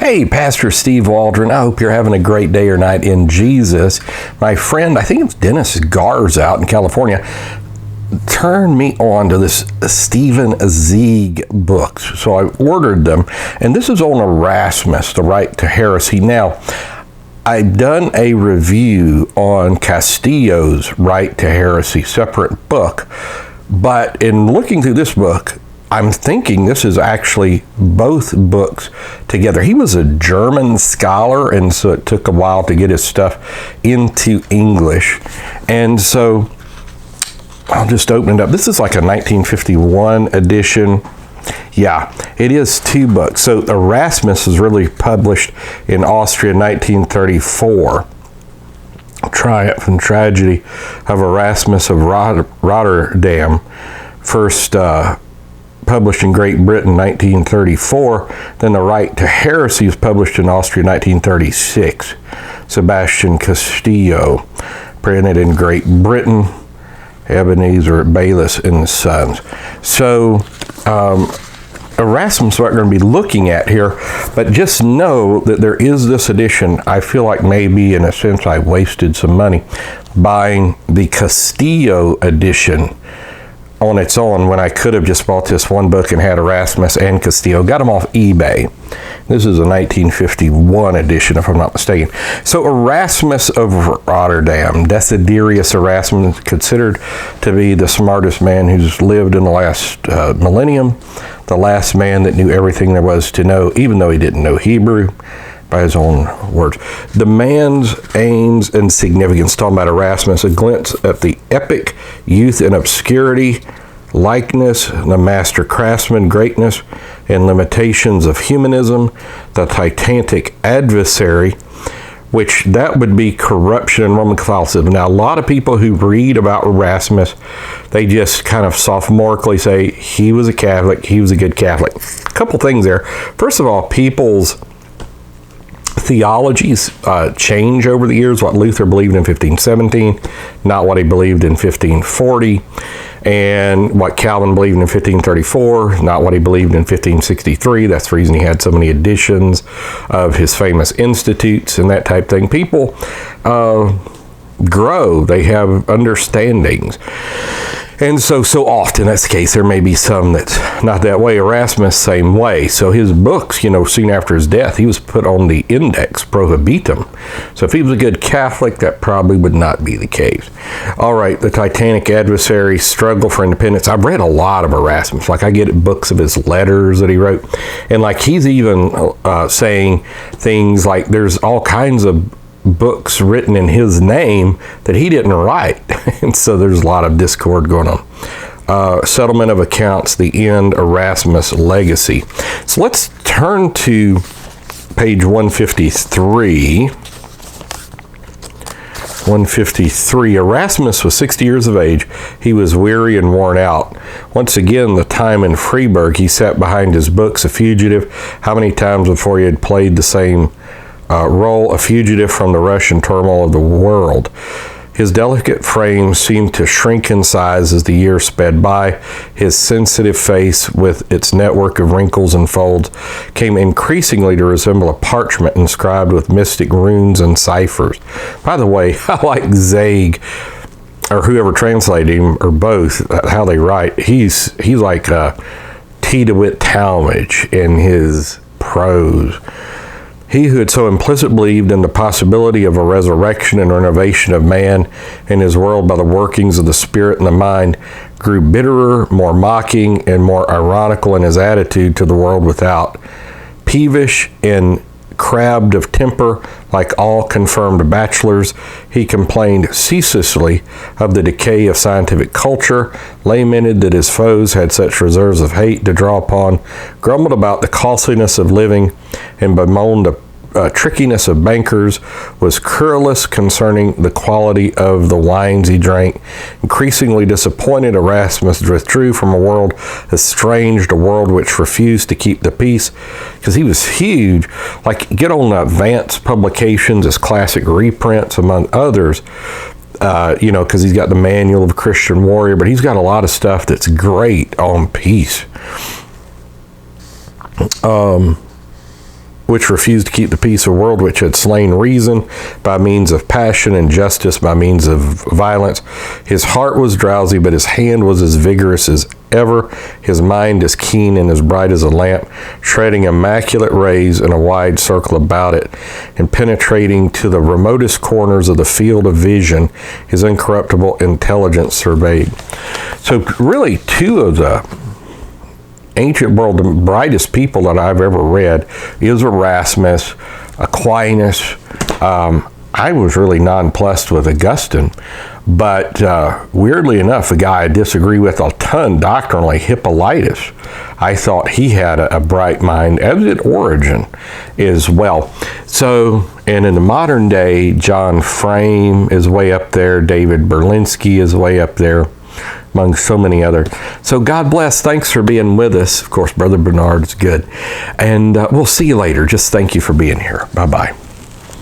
Hey, Pastor Steve Waldron. I hope you're having a great day or night in Jesus. My friend, I think it's Dennis Garza out in California, turned me on to this Stephen Zweig books. So I ordered them, and this is on Erasmus, The Right to Heresy. Now, I've done a review on Castillo's Right to Heresy, separate book, but in looking through this book, I'm thinking this is actually both books together. He was a German scholar, and so it took a while to get his stuff into English. And so I'll just open it up. This is like a 1951 edition. Yeah, it is two books. So Erasmus is really published in Austria in 1934. Triumph and Tragedy of Erasmus of Rotterdam, first published in Great Britain 1934. Then The Right to Heresy was published in Austria 1936. Sebastian Castillo, printed in Great Britain, Ebenezer Baylis and Sons. So Erasmus what we're going to be looking at here, but just know that there is this edition. I feel like maybe in a sense I wasted some money buying the Castillo edition on its own when I could have just bought this one book and had Erasmus and Castillo. Got them off eBay. This is a 1951 edition, if I'm not mistaken. So Erasmus of Rotterdam, Desiderius Erasmus, considered to be the smartest man who's lived in the last millennium, the last man that knew everything there was to know, even though he didn't know Hebrew, by his own words. The man's aims and significance, talking about Erasmus, a glimpse at the epic youth and obscurity, likeness, the master craftsman, greatness, and limitations of humanism, the titanic adversary, which that would be corruption in Roman Catholicism. Now, a lot of people who read about Erasmus, they just kind of sophomorically say, he was a Catholic, he was a good Catholic. A couple things there. First of all, people's theologies change over the years. What Luther believed in 1517, not what he believed in 1540, and what Calvin believed in 1534, not what he believed in 1563. That's the reason he had so many editions of his famous institutes and that type of thing. People grow, they have understandings. And so often that's the case. There may be some that's not that way. Erasmus, same way. So his books, soon after his death, he was put on the index prohibitum. So if he was a good Catholic, that probably would not be the case. All right, the titanic adversary, struggle for independence. I've read a lot of Erasmus. Like I get books of his letters that he wrote. And like he's even saying things like there's all kinds of books written in his name that he didn't write. And so there's a lot of discord going on. Settlement of accounts, the end, Erasmus legacy. So let's turn to page 153. 153. Erasmus was 60 years of age. He was weary and worn out. Once again, the time in Freiburg, he sat behind his books, a fugitive. How many times before he had played the same role, a fugitive from the rush and turmoil of the world. His delicate frame seemed to shrink in size as the years sped by. His sensitive face, with its network of wrinkles and folds, came increasingly to resemble a parchment inscribed with mystic runes and ciphers. By the way, I like Zweig, or whoever translated him, or both, how they write. He's like T. DeWitt Talmage in his prose. He who had so implicitly believed in the possibility of a resurrection and renovation of man and his world by the workings of the spirit and the mind grew bitterer, more mocking, and more ironical in his attitude to the world without. Peevish and crabbed of temper, like all confirmed bachelors, he complained ceaselessly of the decay of scientific culture, lamented that his foes had such reserves of hate to draw upon, grumbled about the costliness of living, and bemoaned the trickiness of bankers, was querulous concerning the quality of the wines he drank. Increasingly disappointed, Erasmus withdrew from a world estranged, a world which refused to keep the peace, because he was huge. Like, get on Advanced Publications, his classic reprints, among others, because he's got the Manual of a Christian Warrior, but he's got a lot of stuff that's great on peace. which refused to keep the peace of the world, which had slain reason by means of passion, and justice by means of violence. His heart was drowsy, but his hand was as vigorous as ever, his mind as keen and as bright as a lamp, shredding immaculate rays in a wide circle about it, and penetrating to the remotest corners of the field of vision, his incorruptible intelligence surveyed. So really, two of the ancient world, the brightest people that I've ever read is Erasmus, Aquinas. I was really nonplussed with Augustine, but weirdly enough, a guy I disagree with a ton doctrinally, Hippolytus, I thought he had a bright mind, as did Origen as well. So, and in the modern day, John Frame is way up there, David Berlinski is way up there, among so many others. So God bless. Thanks for being with us. Of course, Brother Bernard's good. And we'll see you later. Just thank you for being here. Bye-bye.